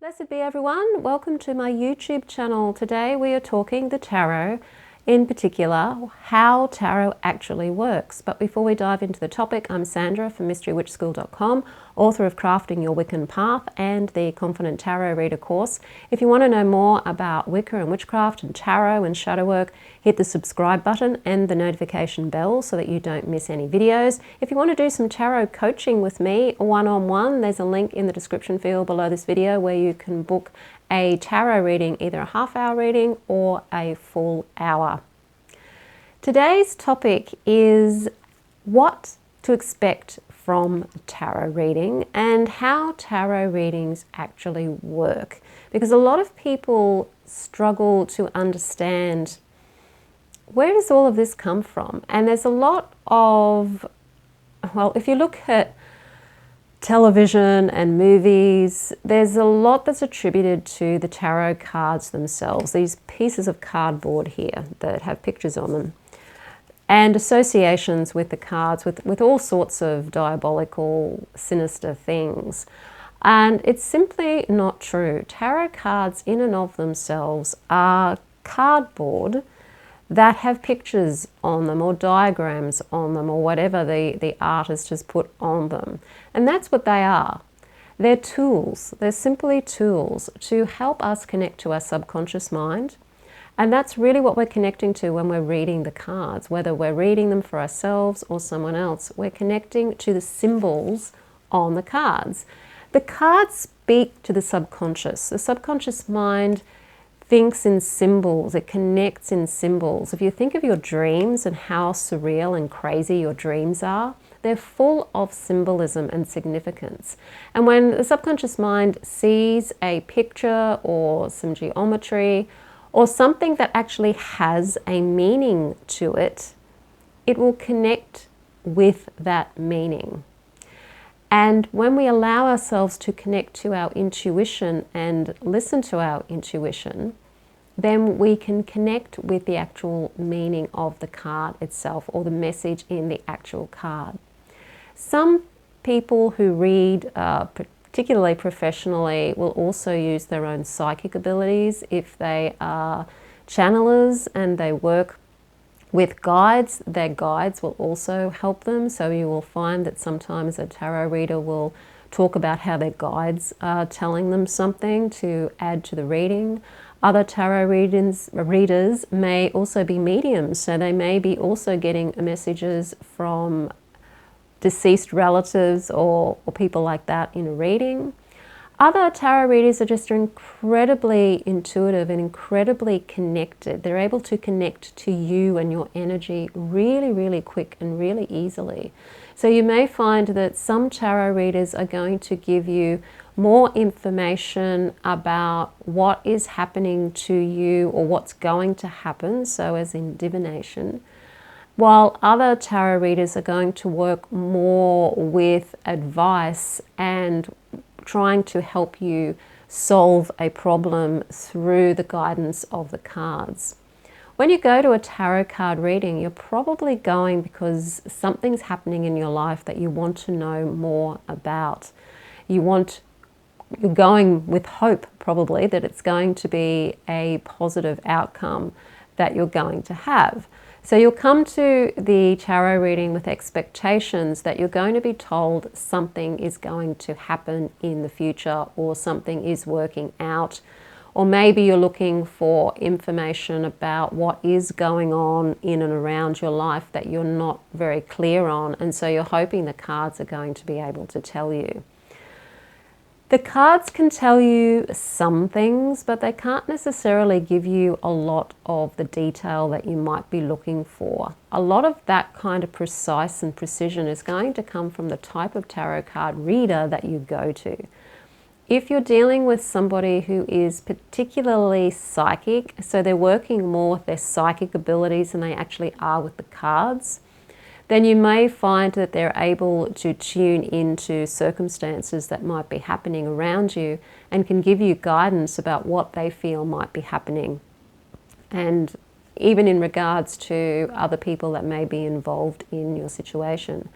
Blessed be everyone. Welcome to my YouTube channel. Today we are talking the tarot, in particular how tarot actually works. But before we dive into the topic, I'm Sandra from MysteryWitchSchool.com, author of Crafting Your Wiccan Path and the Confident Tarot Reader course. If you want to know more about Wicca and witchcraft and tarot and shadow work, hit the subscribe button and the notification bell so that you don't miss any videos. If you want to do some tarot coaching with me one-on-one, there's a link in the description field below this video where you can book a tarot reading, either a half-hour reading or a full hour. Today's topic is what to expect from tarot reading and how tarot readings actually work. Because a lot of people struggle to understand, where does all of this come from? And there's a lot of, well, if you look at television and movies, there's a lot that's attributed to the tarot cards themselves, these pieces of cardboard here that have pictures on them, and associations with the cards with all sorts of diabolical, sinister things. And it's simply not true. Tarot cards in and of themselves are cardboard that have pictures on them or diagrams on them or whatever the artist has put on them. And that's what they are. They're tools. They're simply tools to help us connect to our subconscious mind. And that's really what we're connecting to when we're reading the cards. Whether we're reading them for ourselves or someone else, we're connecting to the symbols on the cards. The cards speak to the subconscious. The subconscious mind thinks in symbols, it connects in symbols. If you think of your dreams and how surreal and crazy your dreams are, they're full of symbolism and significance. And when the subconscious mind sees a picture or some geometry or something that actually has a meaning to it, it will connect with that meaning. And when we allow ourselves to connect to our intuition and listen to our intuition, then we can connect with the actual meaning of the card itself or the message in the actual card. Some people who read particularly professionally will also use their own psychic abilities. If they are channelers and they work with guides, their guides will also help them. So you will find that sometimes a tarot reader will talk about how their guides are telling them something to add to the reading. Other tarot readers may also be mediums, so they may be also getting messages from deceased relatives or people like that in a reading. Other tarot readers are just incredibly intuitive and incredibly connected. They're able to connect to you and your energy really, really quick and really easily. So you may find that some tarot readers are going to give you more information about what is happening to you or what's going to happen, so as in divination, while other tarot readers are going to work more with advice and trying to help you solve a problem through the guidance of the cards. When you go to a tarot card reading, you're probably going because something's happening in your life that you want to know more about. You're going with hope, probably, that it's going to be a positive outcome that you're going to have. So you'll come to the tarot reading with expectations that you're going to be told something is going to happen in the future or something is working out. Or maybe you're looking for information about what is going on in and around your life that you're not very clear on, and so you're hoping the cards are going to be able to tell you. The cards can tell you some things, but they can't necessarily give you a lot of the detail that you might be looking for. A lot of that kind of precise and precision is going to come from the type of tarot card reader that you go to. If you're dealing with somebody who is particularly psychic, so they're working more with their psychic abilities than they actually are with the cards, then you may find that they're able to tune into circumstances that might be happening around you and can give you guidance about what they feel might be happening. And even in regards to other people that may be involved in your situation.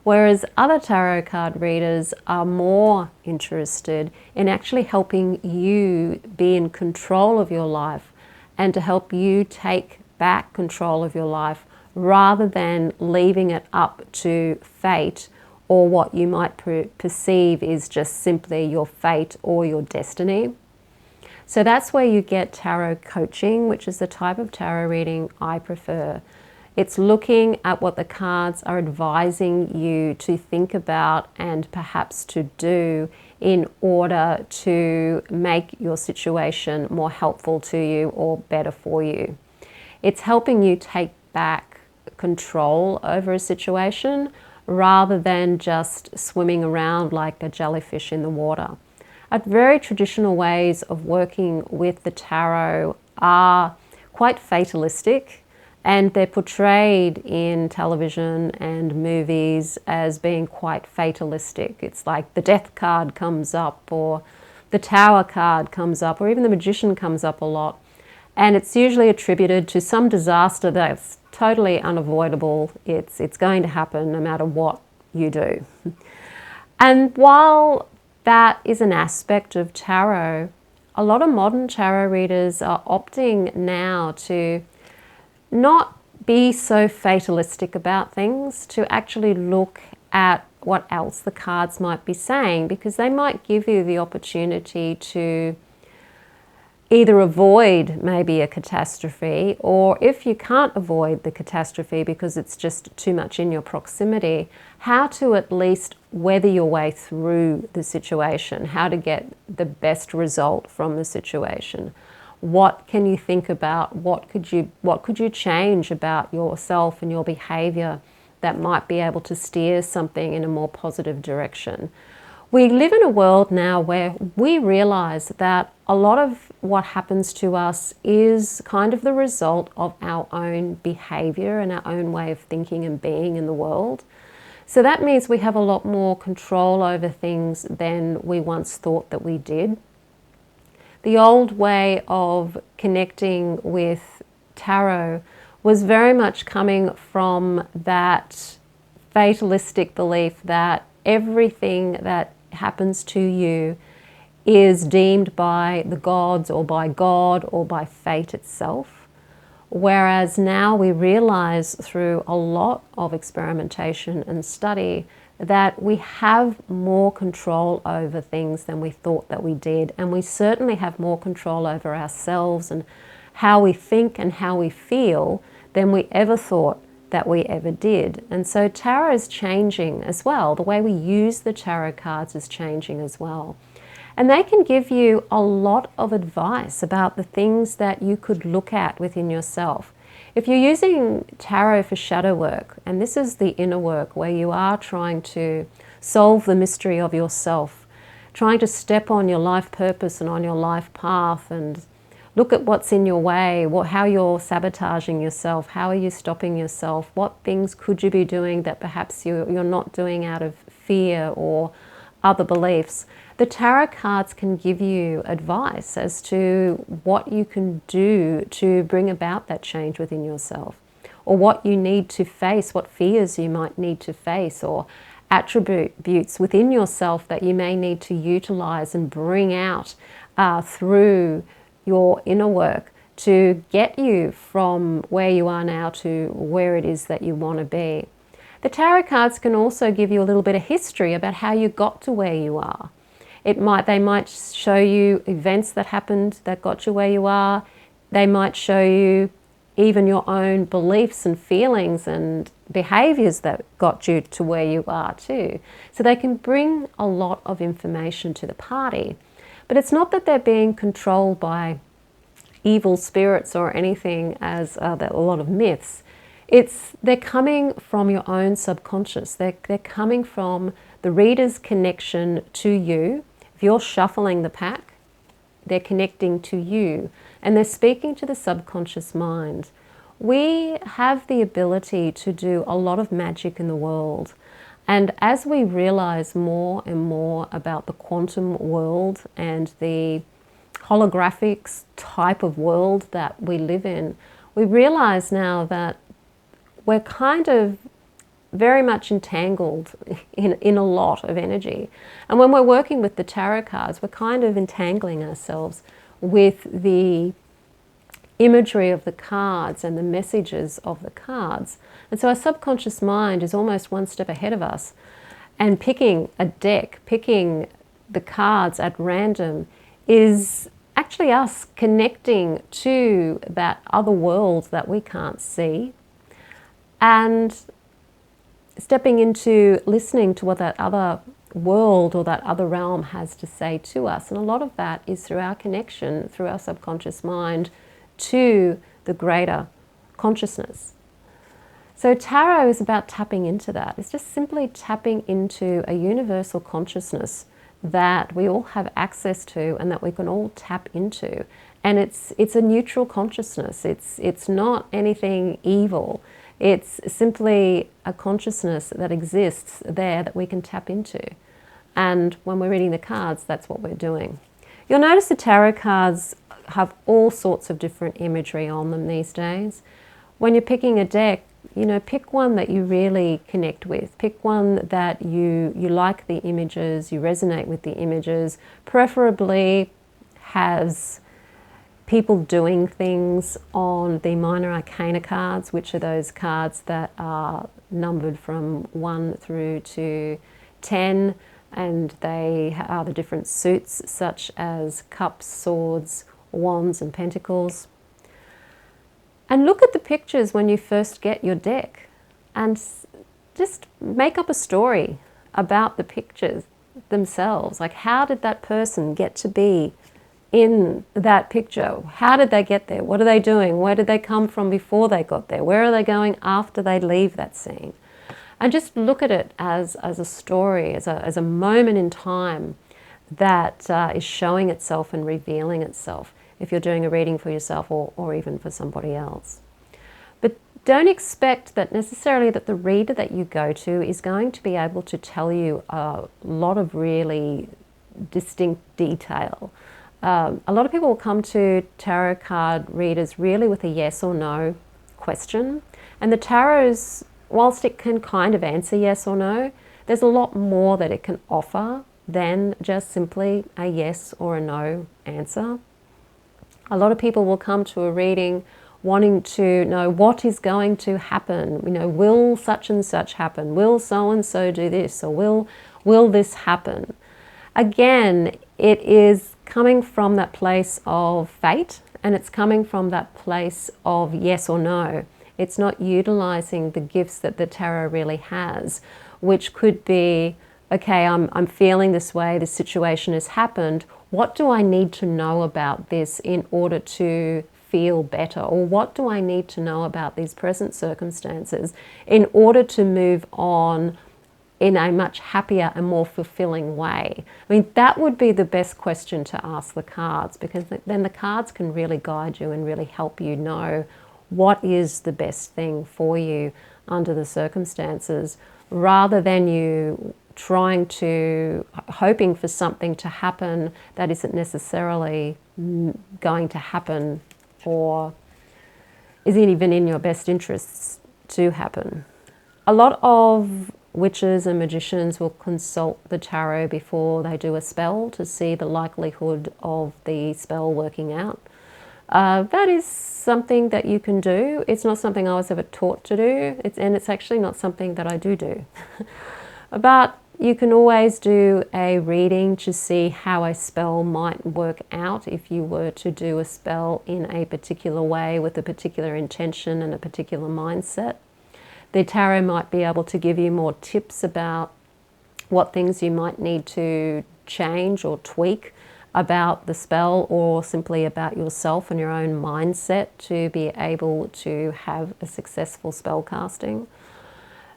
Whereas other tarot card readers are more interested in actually helping you be in control of your life and to help you take back control of your life rather than leaving it up to fate or what you might perceive is just simply your fate or your destiny. So that's where you get tarot coaching, which is the type of tarot reading I prefer. It's looking at what the cards are advising you to think about and perhaps to do in order to make your situation more helpful to you or better for you. It's helping you take back control over a situation rather than just swimming around like a jellyfish in the water. Very traditional ways of working with the tarot are quite fatalistic, and they're portrayed in television and movies as being quite fatalistic. It's like the death card comes up, or the tower card comes up, or even the magician comes up a lot. And it's usually attributed to some disaster that's totally unavoidable. It's going to happen no matter what you do. And while that is an aspect of tarot, a lot of modern tarot readers are opting now to not be so fatalistic about things, to actually look at what else the cards might be saying, because they might give you the opportunity to either avoid maybe a catastrophe, or if you can't avoid the catastrophe because it's just too much in your proximity, how to at least weather your way through the situation, how to get the best result from the situation. What can you think about? What could you change about yourself and your behavior that might be able to steer something in a more positive direction? We live in a world now where we realize that a lot of what happens to us is kind of the result of our own behavior and our own way of thinking and being in the world. So that means we have a lot more control over things than we once thought that we did. The old way of connecting with tarot was very much coming from that fatalistic belief that everything that happens to you is deemed by the gods or by God or by fate itself. Whereas now we realize through a lot of experimentation and study that we have more control over things than we thought that we did, and we certainly have more control over ourselves and how we think and how we feel than we ever thought that we ever did. And so tarot is changing as well. The way we use the tarot cards is changing as well. And they can give you a lot of advice about the things that you could look at within yourself. If you're using tarot for shadow work, and this is the inner work where you are trying to solve the mystery of yourself, trying to step on your life purpose and on your life path and look at what's in your way, how you're sabotaging yourself, how are you stopping yourself, what things could you be doing that perhaps you're not doing out of fear or other beliefs. The tarot cards can give you advice as to what you can do to bring about that change within yourself, or what you need to face, what fears you might need to face, or attributes within yourself that you may need to utilize and bring out through your inner work to get you from where you are now to where it is that you want to be. The tarot cards can also give you a little bit of history about how you got to where you are. They might show you events that happened that got you where you are. They might show you even your own beliefs and feelings and behaviors that got you to where you are too. So they can bring a lot of information to the party. But it's not that they're being controlled by evil spirits or anything, as a lot of myths. They're coming from your own subconscious. They're coming from the reader's connection to you. If you're shuffling the pack, they're connecting to you, and they're speaking to the subconscious mind. We have the ability to do a lot of magic in the world. And as we realize more and more about the quantum world and the holographic type of world that we live in, we realize now that we're kind of very much entangled in a lot of energy. And when we're working with the tarot cards, we're kind of entangling ourselves with the imagery of the cards and the messages of the cards. And so our subconscious mind is almost one step ahead of us, and picking a deck, picking the cards at random, is actually us connecting to that other world that we can't see, and stepping into listening to what that other world or that other realm has to say to us. And a lot of that is through our connection, through our subconscious mind, to the greater consciousness. So tarot is about tapping into that. It's just simply tapping into a universal consciousness that we all have access to and that we can all tap into. And it's a neutral consciousness. It's not anything evil. It's simply a consciousness that exists there that we can tap into. And when we're reading the cards, that's what we're doing. You'll notice the tarot cards have all sorts of different imagery on them these days. When you're picking a deck, pick one that you really connect with. Pick one that you like the images, you resonate with the images, preferably has people doing things on the minor arcana cards, which are those cards that are numbered from 1 through to 10, and they are the different suits such as cups, swords, wands and pentacles. And look at the pictures when you first get your deck and just make up a story about the pictures themselves. Like, how did that person get to be in that picture? How did they get there? What are they doing? Where did they come from before they got there? Where are they going after they leave that scene? And just look at it as a story, as a moment in time that is showing itself and revealing itself, if you're doing a reading for yourself or even for somebody else. But don't expect that necessarily that the reader that you go to is going to be able to tell you a lot of really distinct detail. A lot of people will come to tarot card readers really with a yes or no question. And the tarot's, whilst it can kind of answer yes or no, there's a lot more that it can offer than just simply a yes or a no answer. A lot of people will come to a reading wanting to know what is going to happen. Will such and such happen? Will so and so do this? Or will this happen? Again, it is coming from that place of fate, and it's coming from that place of yes or no. It's not utilizing the gifts that the tarot really has, which could be, okay, I'm feeling this way, this situation has happened. What do I need to know about this in order to feel better? Or what do I need to know about these present circumstances in order to move on in a much happier and more fulfilling way? I mean, that would be the best question to ask the cards, because then the cards can really guide you and really help you know what is the best thing for you under the circumstances, rather than you hoping for something to happen that isn't necessarily going to happen or isn't even in your best interests to happen. A lot of witches and magicians will consult the tarot before they do a spell to see the likelihood of the spell working out. That is something that you can do. It's not something I was ever taught to do, and it's actually not something that I do. But you can always do a reading to see how a spell might work out if you were to do a spell in a particular way with a particular intention and a particular mindset. The tarot might be able to give you more tips about what things you might need to change or tweak about the spell, or simply about yourself and your own mindset to be able to have a successful spell casting.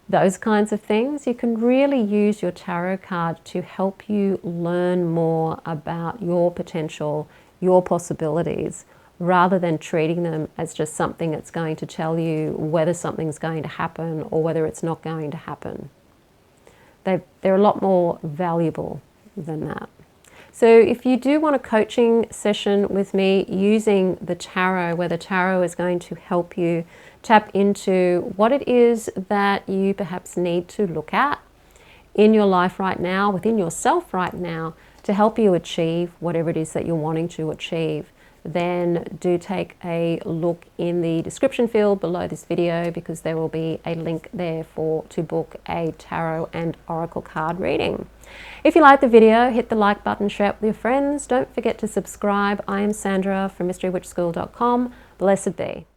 Those kinds of things. You can really use your tarot card to help you learn more about your potential, your possibilities, rather than treating them as just something that's going to tell you whether something's going to happen or whether it's not going to happen. They're a lot more valuable than that. So if you do want a coaching session with me using the tarot, where the tarot is going to help you tap into what it is that you perhaps need to look at in your life right now, within yourself right now, to help you achieve whatever it is that you're wanting to achieve, then do take a look in the description field below this video, because there will be a link there to book a tarot and oracle card reading. If you like the video, hit the like button, share it with your friends. Don't forget to subscribe. I am Sandra from mysterywitchschool.com. Blessed be.